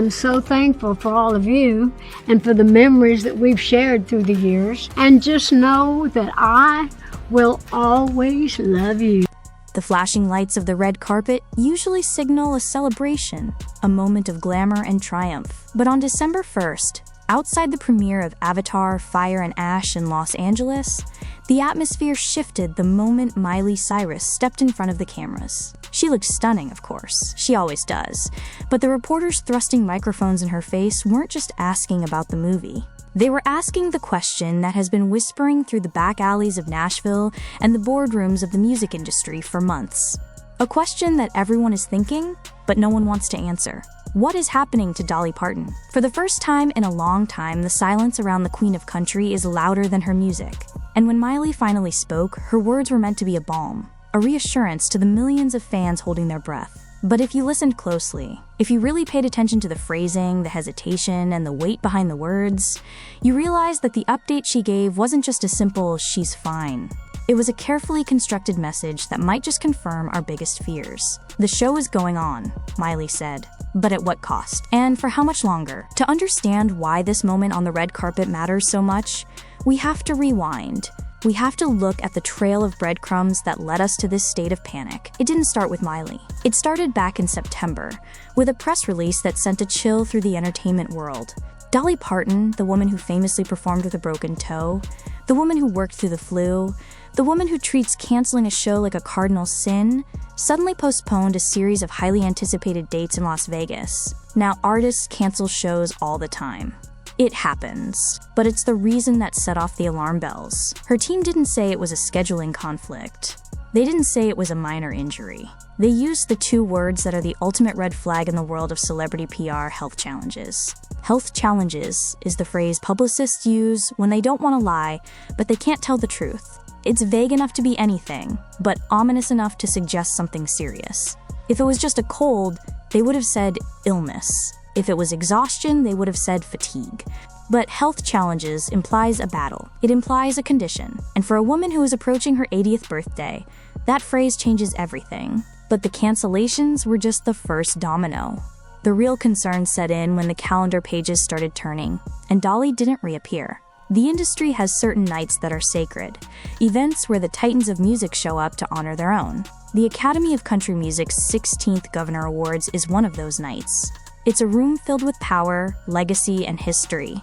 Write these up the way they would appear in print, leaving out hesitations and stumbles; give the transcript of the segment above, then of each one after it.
I'm so thankful for all of you and for the memories that we've shared through the years. And just know that I will always love you. The flashing lights of the red carpet usually signal a celebration, a moment of glamour and triumph. But on December 1st, outside the premiere of Avatar: Fire and Ash in Los Angeles, the atmosphere shifted the moment Miley Cyrus stepped in front of the cameras. She looked stunning, of course. She always does. But the reporters thrusting microphones in her face weren't just asking about the movie. They were asking the question that has been whispering through the back alleys of Nashville and the boardrooms of the music industry for months. A question that everyone is thinking, but no one wants to answer. What is happening to Dolly Parton? For the first time in a long time, the silence around the Queen of Country is louder than her music. And when Miley finally spoke, her words were meant to be a balm, a reassurance to the millions of fans holding their breath. But if you listened closely, if you really paid attention to the phrasing, the hesitation, and the weight behind the words, you realized that the update she gave wasn't just a simple "she's fine." It was a carefully constructed message that might just confirm our biggest fears. The show is going on, Miley said, but at what cost? And for how much longer? To understand why this moment on the red carpet matters so much, we have to rewind. We have to look at the trail of breadcrumbs that led us to this state of panic. It didn't start with Miley. It started back in September, with a press release that sent a chill through the entertainment world. Dolly Parton, the woman who famously performed with a broken toe, the woman who worked through the flu, the woman who treats canceling a show like a cardinal sin, suddenly postponed a series of highly anticipated dates in Las Vegas. Now, artists cancel shows all the time. It happens, but it's the reason that set off the alarm bells. Her team didn't say it was a scheduling conflict. They didn't say it was a minor injury. They used the two words that are the ultimate red flag in the world of celebrity PR: health challenges. Health challenges is the phrase publicists use when they don't want to lie, but they can't tell the truth. It's vague enough to be anything, but ominous enough to suggest something serious. If it was just a cold, they would have said illness. If it was exhaustion, they would have said fatigue. But health challenges implies a battle. It implies a condition. And for a woman who is approaching her 80th birthday, that phrase changes everything. But the cancellations were just the first domino. The real concern set in when the calendar pages started turning, and Dolly didn't reappear. The industry has certain nights that are sacred, events where the titans of music show up to honor their own. The Academy of Country Music's 16th Governor Awards is one of those nights. It's a room filled with power, legacy, and history.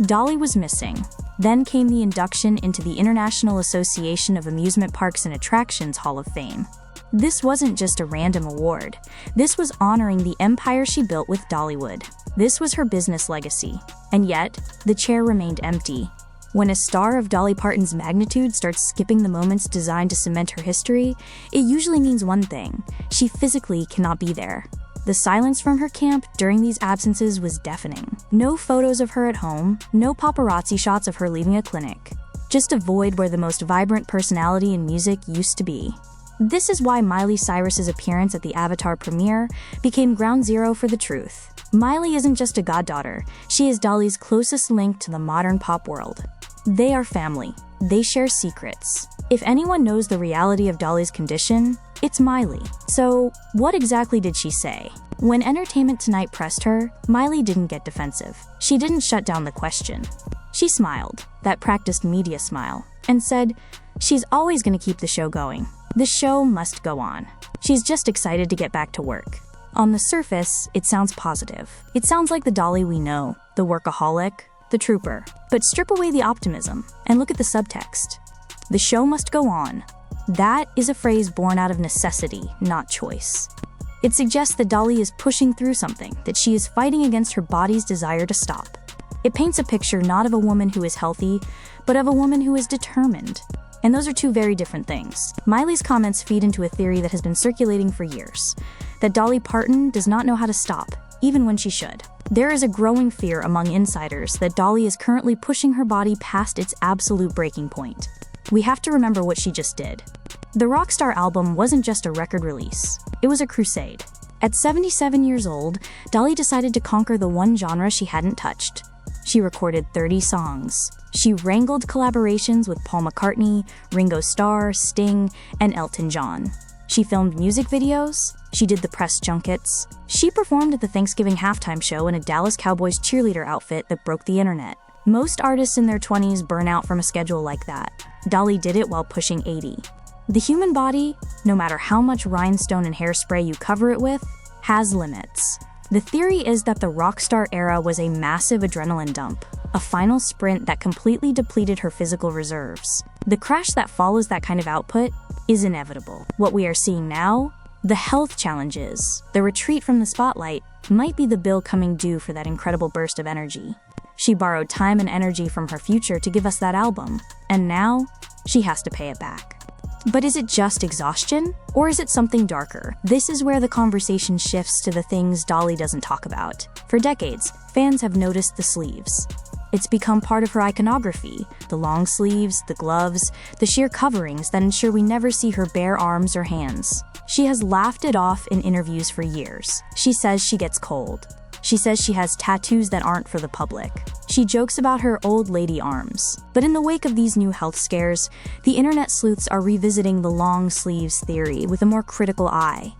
Dolly was missing. Then came the induction into the International Association of Amusement Parks and Attractions Hall of Fame. This wasn't just a random award. This was honoring the empire she built with Dollywood. This was her business legacy. And yet, the chair remained empty. When a star of Dolly Parton's magnitude starts skipping the moments designed to cement her history, it usually means one thing: she physically cannot be there. The silence from her camp during these absences was deafening. No photos of her at home, no paparazzi shots of her leaving a clinic. Just a void where the most vibrant personality in music used to be. This is why Miley Cyrus's appearance at the Avatar premiere became ground zero for the truth. Miley isn't just a goddaughter, she is Dolly's closest link to the modern pop world. They are family. They share secrets. If anyone knows the reality of Dolly's condition, it's Miley. So, what exactly did she say? When Entertainment Tonight pressed her, Miley didn't get defensive. She didn't shut down the question. She smiled, that practiced media smile, and said, she's always going to keep the show going. The show must go on. She's just excited to get back to work. On the surface, it sounds positive. It sounds like the Dolly we know, the workaholic, the trooper. But strip away the optimism and look at the subtext. The show must go on. That is a phrase born out of necessity, not choice. It suggests that Dolly is pushing through something, that she is fighting against her body's desire to stop. It paints a picture not of a woman who is healthy, but of a woman who is determined. And those are two very different things. Miley's comments feed into a theory that has been circulating for years, that Dolly Parton does not know how to stop, even when she should. There is a growing fear among insiders that Dolly is currently pushing her body past its absolute breaking point. We have to remember what she just did. The Rockstar album wasn't just a record release. It was a crusade. At 77 years old, Dolly decided to conquer the one genre she hadn't touched. She recorded 30 songs. She wrangled collaborations with Paul McCartney, Ringo Starr, Sting, and Elton John. She filmed music videos. She did the press junkets. She performed at the Thanksgiving halftime show in a Dallas Cowboys cheerleader outfit that broke the internet. Most artists in their 20s burn out from a schedule like that. Dolly did it while pushing 80. The human body, no matter how much rhinestone and hairspray you cover it with, has limits. The theory is that the rockstar era was a massive adrenaline dump, a final sprint that completely depleted her physical reserves. The crash that follows that kind of output is inevitable. What we are seeing now, the health challenges, the retreat from the spotlight, might be the bill coming due for that incredible burst of energy. She borrowed time and energy from her future to give us that album, and now she has to pay it back. But is it just exhaustion? Or is it something darker? This is where the conversation shifts to the things Dolly doesn't talk about. For decades, fans have noticed the sleeves. It's become part of her iconography. The long sleeves, the gloves, the sheer coverings that ensure we never see her bare arms or hands. She has laughed it off in interviews for years. She says she gets cold. She says she has tattoos that aren't for the public. She jokes about her old lady arms. But in the wake of these new health scares, the internet sleuths are revisiting the long sleeves theory with a more critical eye.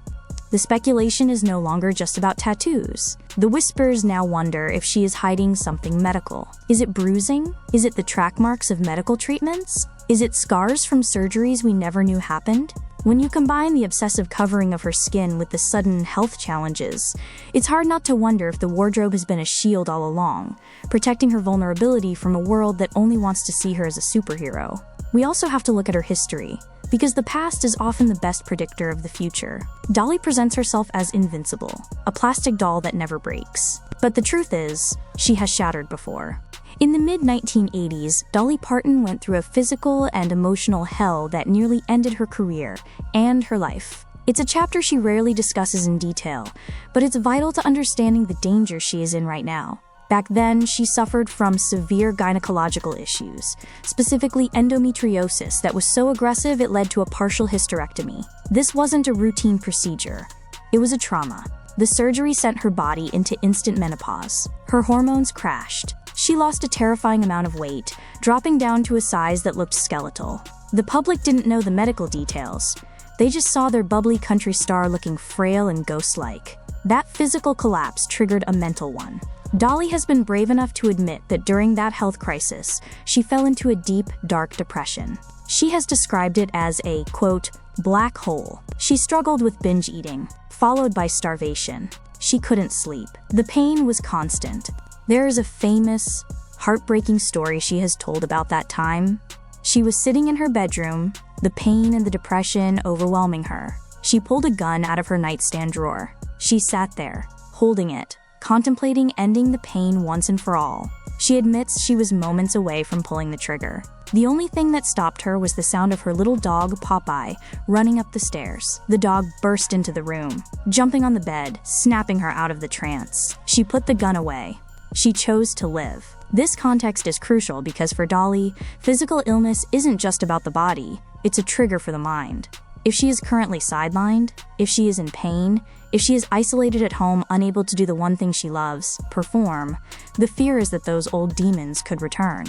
The speculation is no longer just about tattoos. The whispers now wonder if she is hiding something medical. Is it bruising? Is it the track marks of medical treatments? Is it scars from surgeries we never knew happened? When you combine the obsessive covering of her skin with the sudden health challenges, it's hard not to wonder if the wardrobe has been a shield all along, protecting her vulnerability from a world that only wants to see her as a superhero. We also have to look at her history, because the past is often the best predictor of the future. Dolly presents herself as invincible, a plastic doll that never breaks. But the truth is, she has shattered before. In the mid-1980s, Dolly Parton went through a physical and emotional hell that nearly ended her career and her life. It's a chapter she rarely discusses in detail, but it's vital to understanding the danger she is in right now. Back then, she suffered from severe gynecological issues, specifically endometriosis that was so aggressive it led to a partial hysterectomy. This wasn't a routine procedure. It was a trauma. The surgery sent her body into instant menopause. Her hormones crashed. She lost a terrifying amount of weight, dropping down to a size that looked skeletal. The public didn't know the medical details. They just saw their bubbly country star looking frail and ghost-like. That physical collapse triggered a mental one. Dolly has been brave enough to admit that during that health crisis, she fell into a deep, dark depression. She has described it as a, quote, black hole. She struggled with binge eating, followed by starvation. She couldn't sleep. The pain was constant. There is a famous, heartbreaking story she has told about that time. She was sitting in her bedroom, the pain and the depression overwhelming her. She pulled a gun out of her nightstand drawer. She sat there, holding it, contemplating ending the pain once and for all. She admits she was moments away from pulling the trigger. The only thing that stopped her was the sound of her little dog, Popeye, running up the stairs. The dog burst into the room, jumping on the bed, snapping her out of the trance. She put the gun away. She chose to live. This context is crucial because for Dolly, physical illness isn't just about the body, it's a trigger for the mind. If she is currently sidelined, if she is in pain, if she is isolated at home, unable to do the one thing she loves, perform, the fear is that those old demons could return.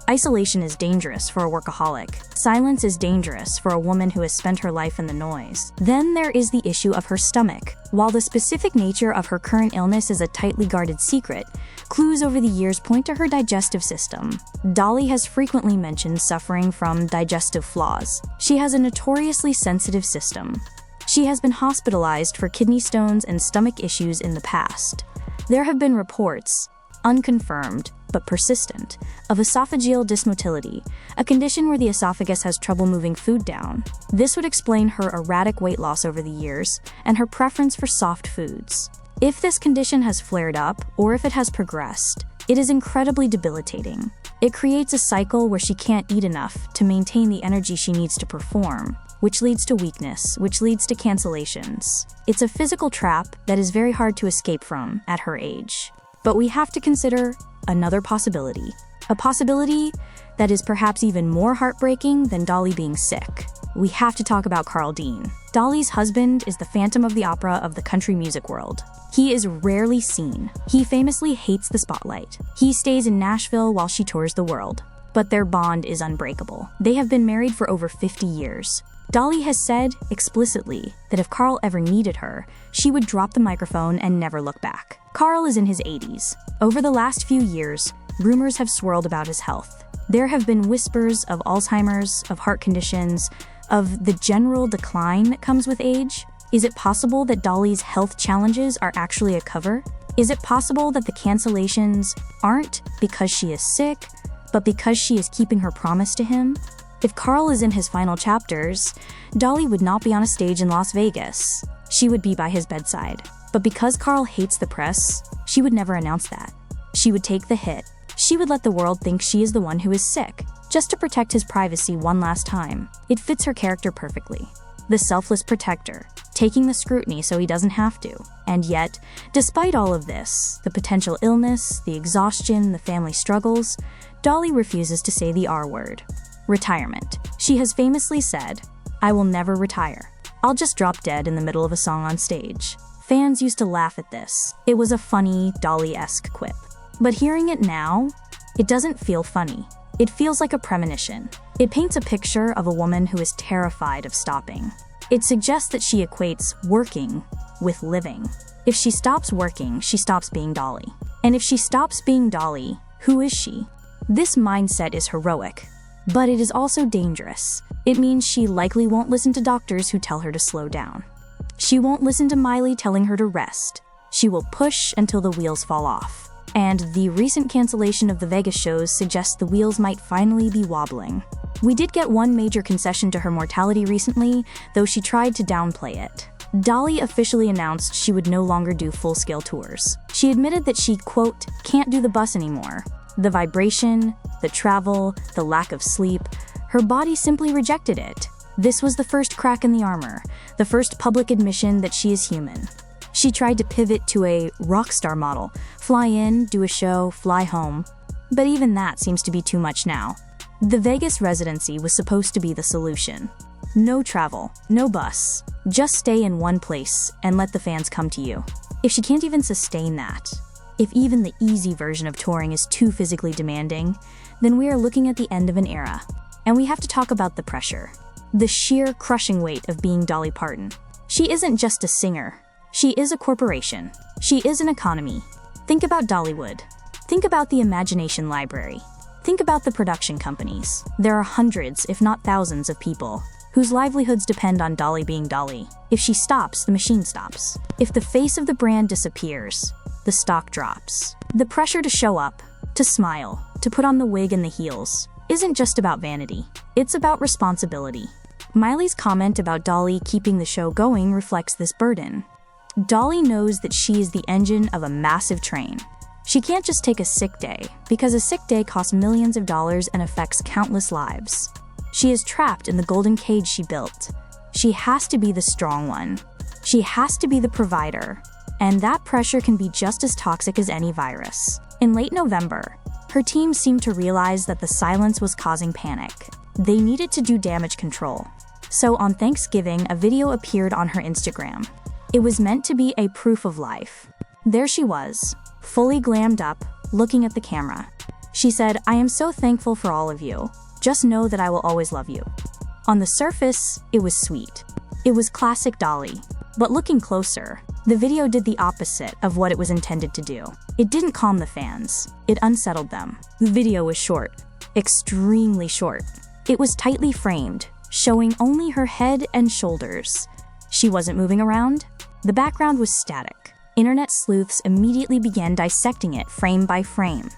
Isolation is dangerous for a workaholic. Silence is dangerous for a woman who has spent her life in the noise. Then there is the issue of her stomach. While the specific nature of her current illness is a tightly guarded secret, clues over the years point to her digestive system. Dolly has frequently mentioned suffering from digestive flaws. She has a notoriously sensitive system. She has been hospitalized for kidney stones and stomach issues in the past. There have been reports, unconfirmed, but persistent, of esophageal dysmotility, a condition where the esophagus has trouble moving food down. This would explain her erratic weight loss over the years and her preference for soft foods. If this condition has flared up, or if it has progressed, it is incredibly debilitating. It creates a cycle where she can't eat enough to maintain the energy she needs to perform, which leads to weakness, which leads to cancellations. It's a physical trap that is very hard to escape from at her age. But we have to consider another possibility. A possibility that is perhaps even more heartbreaking than Dolly being sick. We have to talk about Carl Dean. Dolly's husband is the Phantom of the Opera of the country music world. He is rarely seen. He famously hates the spotlight. He stays in Nashville while she tours the world. But their bond is unbreakable. They have been married for over 50 years. Dolly has said, explicitly, that if Carl ever needed her, she would drop the microphone and never look back. Carl is in his 80s. Over the last few years, rumors have swirled about his health. There have been whispers of Alzheimer's, of heart conditions, of the general decline that comes with age. Is it possible that Dolly's health challenges are actually a cover? Is it possible that the cancellations aren't because she is sick, but because she is keeping her promise to him? If Carl is in his final chapters, Dolly would not be on a stage in Las Vegas. She would be by his bedside. But because Carl hates the press, she would never announce that. She would take the hit. She would let the world think she is the one who is sick, just to protect his privacy one last time. It fits her character perfectly. The selfless protector, taking the scrutiny so he doesn't have to. And yet, despite all of this, the potential illness, the exhaustion, the family struggles, Dolly refuses to say the R word. Retirement. She has famously said, "I will never retire. I'll just drop dead in the middle of a song on stage." Fans used to laugh at this. It was a funny, Dolly-esque quip. But hearing it now, it doesn't feel funny. It feels like a premonition. It paints a picture of a woman who is terrified of stopping. It suggests that she equates working with living. If she stops working, she stops being Dolly. And if she stops being Dolly, who is she? This mindset is heroic, but it is also dangerous. It means she likely won't listen to doctors who tell her to slow down. She won't listen to Miley telling her to rest. She will push until the wheels fall off. And the recent cancellation of the Vegas shows suggests the wheels might finally be wobbling. We did get one major concession to her mortality recently, though she tried to downplay it. Dolly officially announced she would no longer do full-scale tours. She admitted that she, quote, can't do the bus anymore. The vibration, the travel, the lack of sleep, her body simply rejected it. This was the first crack in the armor, the first public admission that she is human. She tried to pivot to a rockstar model, fly in, do a show, fly home. But even that seems to be too much now. The Vegas residency was supposed to be the solution. No travel, no bus, just stay in one place and let the fans come to you. If she can't even sustain that, if even the easy version of touring is too physically demanding, then we are looking at the end of an era. And we have to talk about the pressure. The sheer crushing weight of being Dolly Parton. She isn't just a singer. She is a corporation. She is an economy. Think about Dollywood. Think about the Imagination Library. Think about the production companies. There are hundreds, if not thousands, of people whose livelihoods depend on Dolly being Dolly. If she stops, the machine stops. If the face of the brand disappears, the stock drops. The pressure to show up, to smile, to put on the wig and the heels, isn't just about vanity. It's about responsibility. Miley's comment about Dolly keeping the show going reflects this burden. Dolly knows that she is the engine of a massive train. She can't just take a sick day, because a sick day costs millions of dollars and affects countless lives. She is trapped in the golden cage she built. She has to be the strong one. She has to be the provider. And that pressure can be just as toxic as any virus. In late November, her team seemed to realize that the silence was causing panic. They needed to do damage control. So on Thanksgiving, a video appeared on her Instagram. It was meant to be a proof of life. There she was, fully glammed up, looking at the camera. She said, "I am so thankful for all of you. Just know that I will always love you." On the surface, it was sweet. It was classic Dolly. But looking closer, the video did the opposite of what it was intended to do. It didn't calm the fans. It unsettled them. The video was short, extremely short. It was tightly framed, showing only her head and shoulders. She wasn't moving around. The background was static. Internet sleuths immediately began dissecting it frame by frame.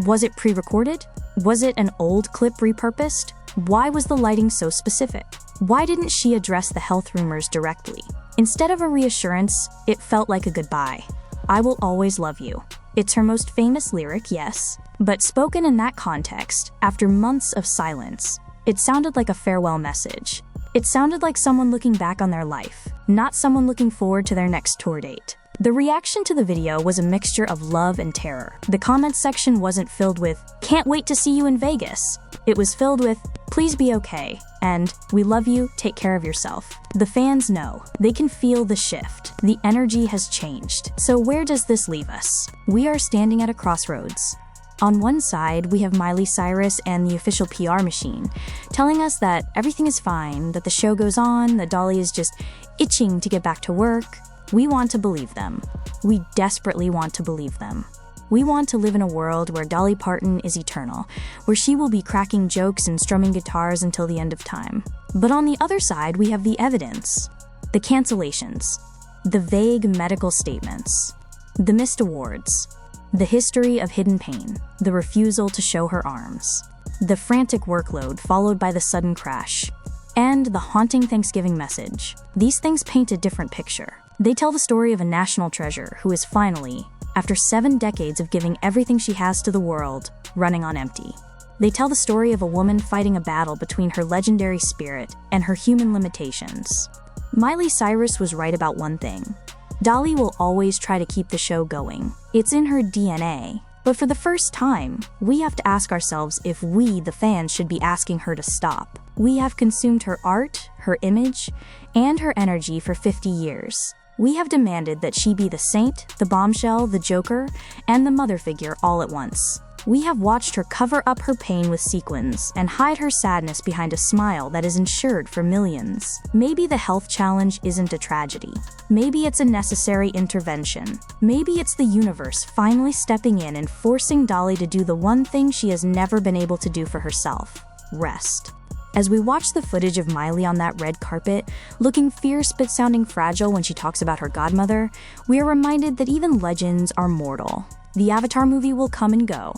Was it pre-recorded? Was it an old clip repurposed? Why was the lighting so specific? Why didn't she address the health rumors directly? Instead of a reassurance, it felt like a goodbye. "I will always love you." It's her most famous lyric, yes, but spoken in that context, after months of silence, it sounded like a farewell message. It sounded like someone looking back on their life, not someone looking forward to their next tour date. The reaction to the video was a mixture of love and terror. The comments section wasn't filled with, "Can't wait to see you in Vegas." It was filled with, "Please be okay," and "We love you, take care of yourself." The fans know. They can feel the shift. The energy has changed. So where does this leave us? We are standing at a crossroads. On one side, we have Miley Cyrus and the official PR machine, telling us that everything is fine, that the show goes on, that Dolly is just itching to get back to work. We want to believe them. We desperately want to believe them. We want to live in a world where Dolly Parton is eternal, where she will be cracking jokes and strumming guitars until the end of time. But on the other side, we have the evidence, the cancellations, the vague medical statements, the missed awards, the history of hidden pain, the refusal to show her arms, the frantic workload followed by the sudden crash, and the haunting Thanksgiving message. These things paint a different picture. They tell the story of a national treasure who is finally, after 7 decades of giving everything she has to the world, running on empty. They tell the story of a woman fighting a battle between her legendary spirit and her human limitations. Miley Cyrus was right about one thing. Dolly will always try to keep the show going. It's in her DNA. But for the first time, we have to ask ourselves if we, the fans, should be asking her to stop. We have consumed her art, her image, and her energy for 50 years. We have demanded that she be the saint, the bombshell, the joker, and the mother figure all at once. We have watched her cover up her pain with sequins and hide her sadness behind a smile that is insured for millions. Maybe the health challenge isn't a tragedy. Maybe it's a necessary intervention. Maybe it's the universe finally stepping in and forcing Dolly to do the one thing she has never been able to do for herself: rest. As we watch the footage of Miley on that red carpet, looking fierce but sounding fragile when she talks about her godmother, we are reminded that even legends are mortal. The Avatar movie will come and go.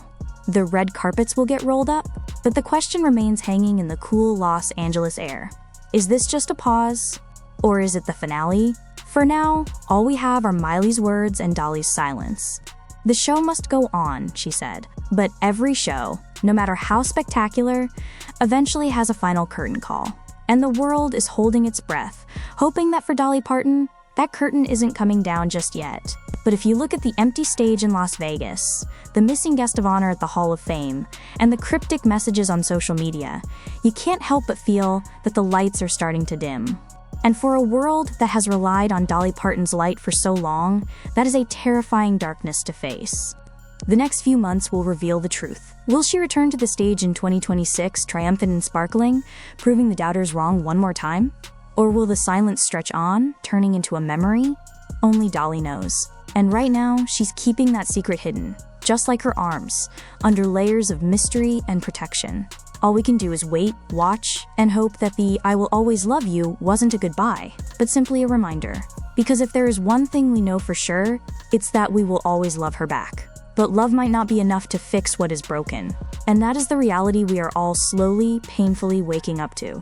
The red carpets will get rolled up, but the question remains hanging in the cool Los Angeles air. Is this just a pause? Or is it the finale? For now, all we have are Miley's words and Dolly's silence. The show must go on, she said, but every show, no matter how spectacular, eventually has a final curtain call. And the world is holding its breath, hoping that for Dolly Parton, that curtain isn't coming down just yet. But if you look at the empty stage in Las Vegas, the missing guest of honor at the Hall of Fame, and the cryptic messages on social media, you can't help but feel that the lights are starting to dim. And for a world that has relied on Dolly Parton's light for so long, that is a terrifying darkness to face. The next few months will reveal the truth. Will she return to the stage in 2026, triumphant and sparkling, proving the doubters wrong one more time? Or will the silence stretch on, turning into a memory? Only Dolly knows. And right now, she's keeping that secret hidden, just like her arms, under layers of mystery and protection. All we can do is wait, watch, and hope that the "I will always love you" wasn't a goodbye, but simply a reminder. Because if there is one thing we know for sure, it's that we will always love her back. But love might not be enough to fix what is broken. And that is the reality we are all slowly, painfully waking up to.